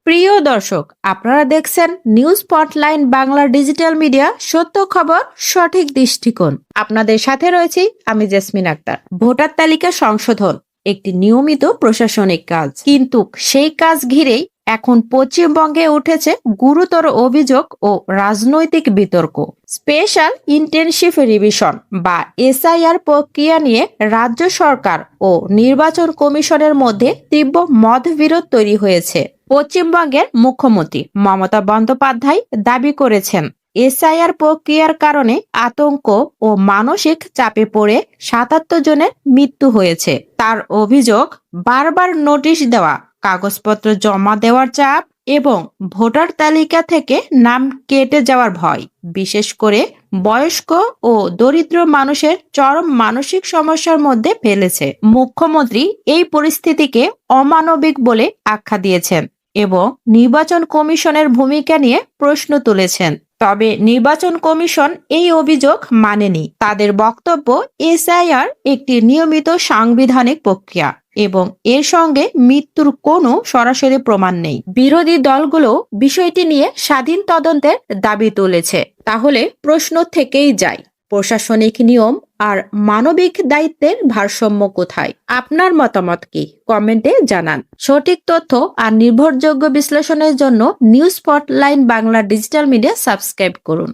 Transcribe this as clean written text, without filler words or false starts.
প্রিয় দর্শক, আপনারা দেখছেন news spotlight Bangla digital media, সত্য খবর, সঠিক দৃষ্টিকোণ। আপনাদের সাথে রয়েছি আমি জেসমিন আক্তার। ভোটার তালিকা সংশোধন একটি নিয়মিত প্রশাসনিক কাজ, কিন্তু সেই কাজ ঘিরেই এখন পশ্চিমবঙ্গে উঠেছে গুরুতর অভিযোগ ও রাজনৈতিক বিতর্ক। স্পেশাল ইন্টেনসিভ রিভিশন বা এসআইআর প্রক্রিয়া নিয়ে রাজ্য সরকার ও নির্বাচন কমিশনের মধ্যে তীব্র মতবিরোধ তৈরি হয়েছে। পশ্চিমবঙ্গের মুখ্যমন্ত্রী মমতা বন্দ্যোপাধ্যায় দাবি করেছেন, এসআইআর প্রক্রিয়ার কারণে আতঙ্ক ও মানসিক চাপে পড়ে ৭৭ জনের মৃত্যু হয়েছে। তার অভিযোগ, বারবার নোটিশ দেওয়া, কাগজপত্র জমা দেওয়ার চাপ এবং ভোটার তালিকা থেকে নাম কেটে যাওয়ার ভয় বিশেষ করে বয়স্ক ও দরিদ্র মানুষের চরম মানসিক সমস্যার মধ্যে ফেলেছে। মুখ্যমন্ত্রী এই পরিস্থিতিকে অমানবিক বলে আখ্যা দিয়েছেন এবং নির্বাচন কমিশনের ভূমিকা নিয়ে প্রশ্ন তুলেছেন। তবে নির্বাচন কমিশন এই অভিযোগ মানেনি। তাদের বক্তব্য, এসআইআর একটি নিয়মিত সাংবিধানিক প্রক্রিয়া এবং এর সঙ্গে মৃত্যুর কোনো সরাসরি প্রমাণ নেই। বিরোধী দলগুলো বিষয়টি নিয়ে স্বাধীন তদন্তের দাবি তুলেছে। তাহলে প্রশ্ন থেকেই যায়, প্রশাসনিক নিয়ম আর মানবিক দায়িত্বের ভারসাম্য কোথায়? আপনার মতামত কি? কমেন্টে জানান। সঠিক তথ্য আর নির্ভরযোগ্য বিশ্লেষণের জন্য news spotlight Bangla digital media subscribe করুন।